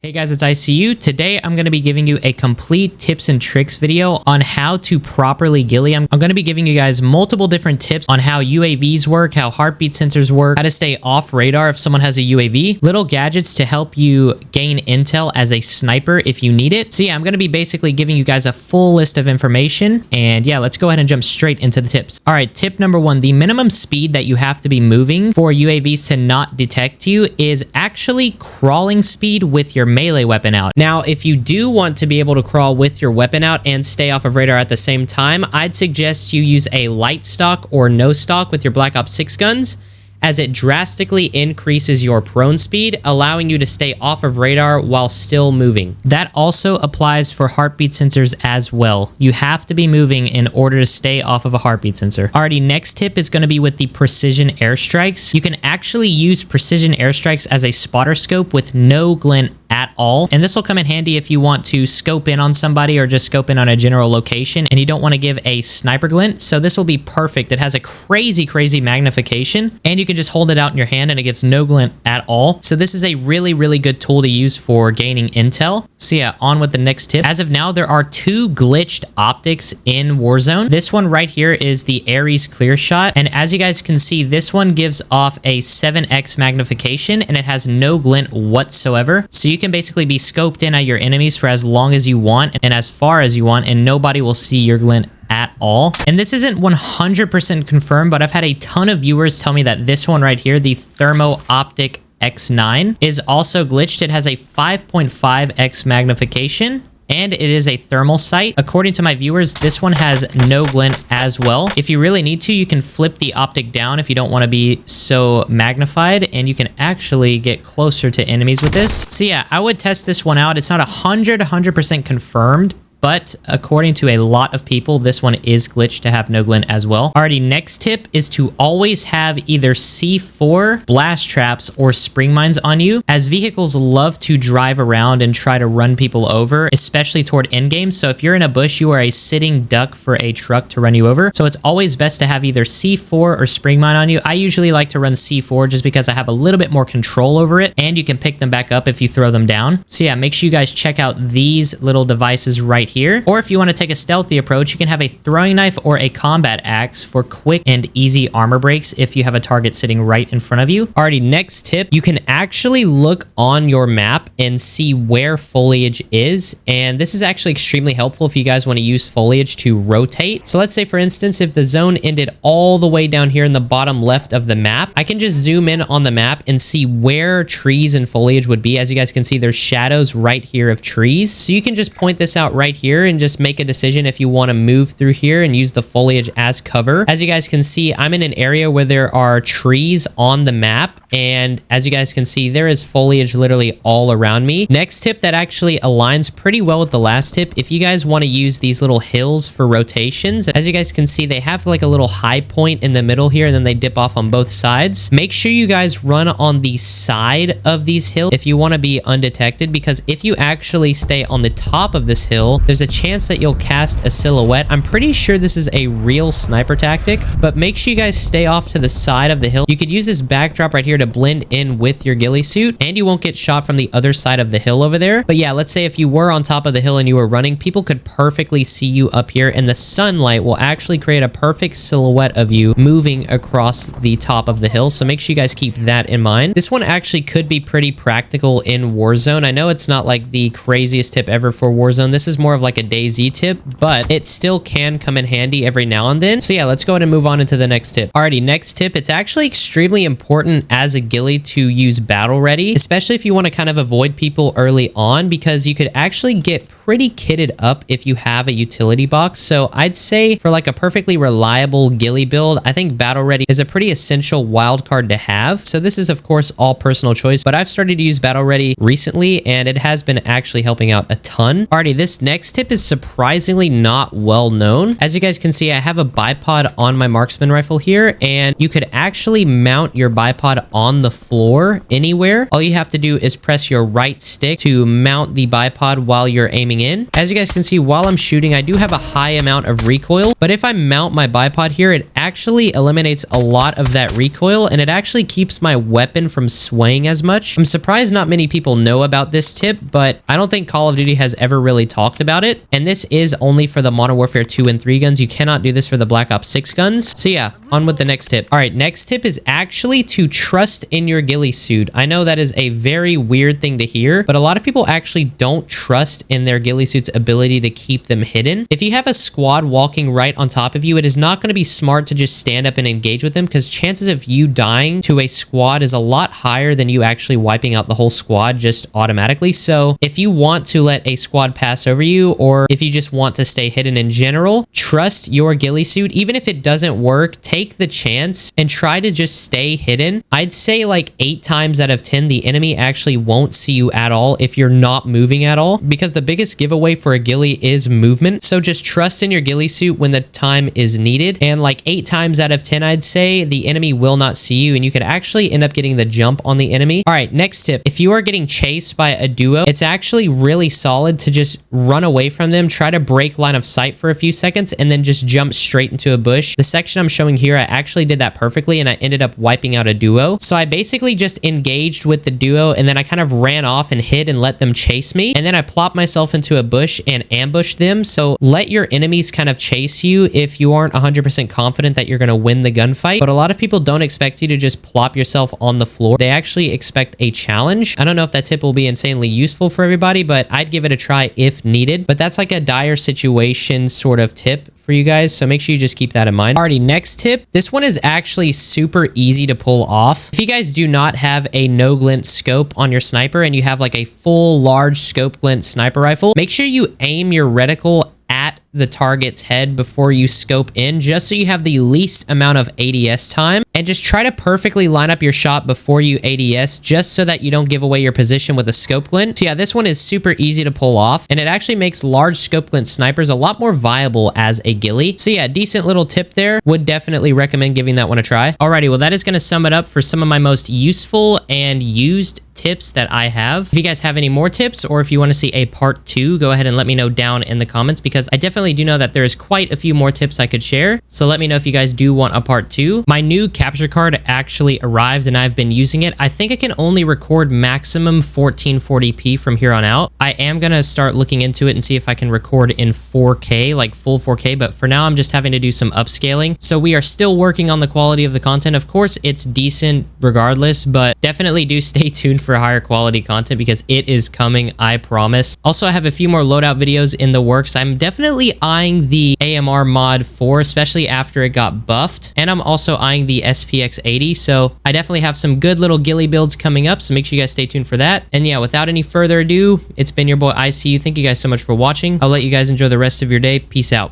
Hey guys, it's ICU. Today I'm going to be giving you a complete tips and tricks video on how to properly ghillie. I'm going to be giving you guys multiple different tips on how UAVs work, how heartbeat sensors work, how to stay off radar if someone has a UAV, little gadgets to help you gain intel as a sniper if you need it. So yeah, I'm going to be basically giving you guys a full list of information. And yeah, let's go ahead and jump straight into the tips. All right, tip number one, the minimum speed that you have to be moving for UAVs to not detect you is actually crawling speed with your melee weapon out. Now, if you do want to be able to crawl with your weapon out and stay off of radar at the same time, I'd suggest you use a light stock or no stock with your Black Ops 6 guns, as it drastically increases your prone speed, allowing you to stay off of radar while still moving. That also applies for heartbeat sensors as well. You have to be moving in order to stay off of a heartbeat sensor. Alrighty, next tip is going to be with the precision airstrikes. You can actually use precision airstrikes as a spotter scope with no glint at all, and this will come in handy if you want to scope in on somebody or just scope in on a general location and you don't want to give a sniper glint. So this will be perfect. It has a crazy magnification, and you can just hold it out in your hand and it gives no glint at all. So this is a really good tool to use for gaining intel. So yeah, on with the next tip. As of now, there are two glitched optics in Warzone. This one right here is the Ares clear shot, and as you guys can see, this one gives off a 7x magnification and it has no glint whatsoever. So you can basically be scoped in at your enemies for as long as you want and as far as you want, and nobody will see your glint at all. And this isn't 100% confirmed, but I've had a ton of viewers tell me that this one right here, the Thermo Optic X9, is also glitched. It has a 5.5x magnification, and it is a thermal sight. According to my viewers, this one has no glint as well. If you really need to, you can flip the optic down if you don't want to be so magnified, and you can actually get closer to enemies with this. So yeah, I would test this one out. It's not 100% confirmed, but according to a lot of people, this one is glitched to have no glint as well. Alrighty, next tip is to always have either C4, blast traps, or spring mines on you, as vehicles love to drive around and try to run people over, especially toward endgame. So if you're in a bush, you are a sitting duck for a truck to run you over. So it's always best to have either C4 or spring mine on you. I usually like to run C4 just because I have a little bit more control over it, and you can pick them back up if you throw them down. So yeah, make sure you guys check out these little devices right here. Or if you want to take a stealthy approach, you can have a throwing knife or a combat axe for quick and easy armor breaks if you have a target sitting right in front of you. Alrighty, next tip, you can actually look on your map and see where foliage is, and this is actually extremely helpful if you guys want to use foliage to rotate. So let's say, for instance, if the zone ended all the way down here in the bottom left of the map, I can just zoom in on the map and see where trees and foliage would be. As you guys can see, there's shadows right here of trees, so you can just point this out right here and just make a decision if you want to move through here and use the foliage as cover. As you guys can see, I'm in an area where there are trees on the map, and as you guys can see, there is foliage literally all around me. Next tip that actually aligns pretty well with the last tip, if you guys want to use these little hills for rotations, as you guys can see, they have like a little high point in the middle here, and then they dip off on both sides. Make sure you guys run on the side of these hills if you want to be undetected, because if you actually stay on the top of this hill, there's a chance that you'll cast a silhouette. I'm pretty sure this is a real sniper tactic, but make sure you guys stay off to the side of the hill. You could use this backdrop right here to blend in with your ghillie suit, and you won't get shot from the other side of the hill over there. But yeah, let's say if you were on top of the hill and you were running, people could perfectly see you up here, and the sunlight will actually create a perfect silhouette of you moving across the top of the hill. So make sure you guys keep that in mind. This one actually could be pretty practical in Warzone. I know it's not like the craziest tip ever for Warzone. This is more of like a DayZ tip, but it still can come in handy every now and then. So yeah, let's go ahead and move on into the next tip. Alrighty, next tip, it's actually extremely important as a ghillie to use battle ready, especially if you want to kind of avoid people early on, because you could actually get pretty kitted up if you have a utility box. So I'd say for like a perfectly reliable ghillie build, I think battle ready is a pretty essential wild card to have. So this is of course all personal choice, but I've started to use battle ready recently, and it has been actually helping out a ton. Alrighty, this next tip is surprisingly not well known. As you guys can see, I have a bipod on my marksman rifle here, and you could actually mount your bipod on the floor anywhere. All you have to do is press your right stick to mount the bipod while you're aiming in. As you guys can see, while I'm shooting, I do have a high amount of recoil, but if I mount my bipod here, it actually eliminates a lot of that recoil, and it actually keeps my weapon from swaying as much. I'm surprised not many people know about this tip, but I don't think Call of Duty has ever really talked about it. And this is only for the Modern Warfare 2 and 3 guns. You cannot do this for the Black Ops 6 guns. So yeah, on with the next tip. All right, next tip is actually to trust in your ghillie suit. I know that is a very weird thing to hear, but a lot of people actually don't trust in their ghillie suit's ability to keep them hidden. If you have a squad walking right on top of you, it is not going to be smart to just stand up and engage with them, because chances of you dying to a squad is a lot higher than you actually wiping out the whole squad just automatically. So if you want to let a squad pass over you, or if you just want to stay hidden in general, trust your ghillie suit. Even if it doesn't work, take the chance and try to just stay hidden. I'd say like 8 times out of 10, the enemy actually won't see you at all if you're not moving at all, because the biggest giveaway for a ghillie is movement. So just trust in your ghillie suit when the time is needed. And like 8 times out of 10, I'd say the enemy will not see you, and you could actually end up getting the jump on the enemy. All right, next tip. If you are getting chased by a duo, it's actually really solid to just run away from them, try to break line of sight for a few seconds, and then just jump straight into a bush. The section I'm showing here, I actually did that perfectly, and I ended up wiping out a duo. So I basically just engaged with the duo, and then I kind of ran off and hid and let them chase me. And then I plopped myself into a bush and ambushed them. So let your enemies kind of chase you if you aren't 100% confident that you're going to win the gunfight. But a lot of people don't expect you to just plop yourself on the floor. They actually expect a challenge. I don't know if that tip will be insanely useful for everybody, but I'd give it a try if needed. But that's like a dire situation sort of tip for you guys, so make sure you just keep that in mind. Alrighty, next tip. This one is actually super easy to pull off. If you guys do not have a no-glint scope on your sniper and you have like a full large scope glint sniper rifle, make sure you aim your reticle at the target's head before you scope in, just so you have the least amount of ADS time, and just try to perfectly line up your shot before you ADS, just so that you don't give away your position with a scope glint. So yeah, this one is super easy to pull off, and it actually makes large scope glint snipers a lot more viable as a ghillie. So yeah, decent little tip there. Would definitely recommend giving that one a try. Alrighty, well that is going to sum it up for some of my most useful and used tips that I have. If you guys have any more tips, or if you want to see a part 2, go ahead and let me know down in the comments, because I definitely do know that there is quite a few more tips I could share. So let me know if you guys do want a part 2. My new capture card actually arrived, and I've been using it. I think I can only record maximum 1440p from here on out. I am going to start looking into it and see if I can record in 4K, like full 4K, but for now I'm just having to do some upscaling. So we are still working on the quality of the content. Of course, it's decent regardless, but definitely do stay tuned for higher quality content, because it is coming, I promise. Also, I have a few more loadout videos in the works. I'm definitely eyeing the AMR mod 4, especially after it got buffed, and I'm also eyeing the SPX 80, so I definitely have some good little ghillie builds coming up, so make sure you guys stay tuned for that. And yeah, without any further ado, it's been your boy ICU. Thank you guys so much for watching. I'll let you guys enjoy the rest of your day. Peace out.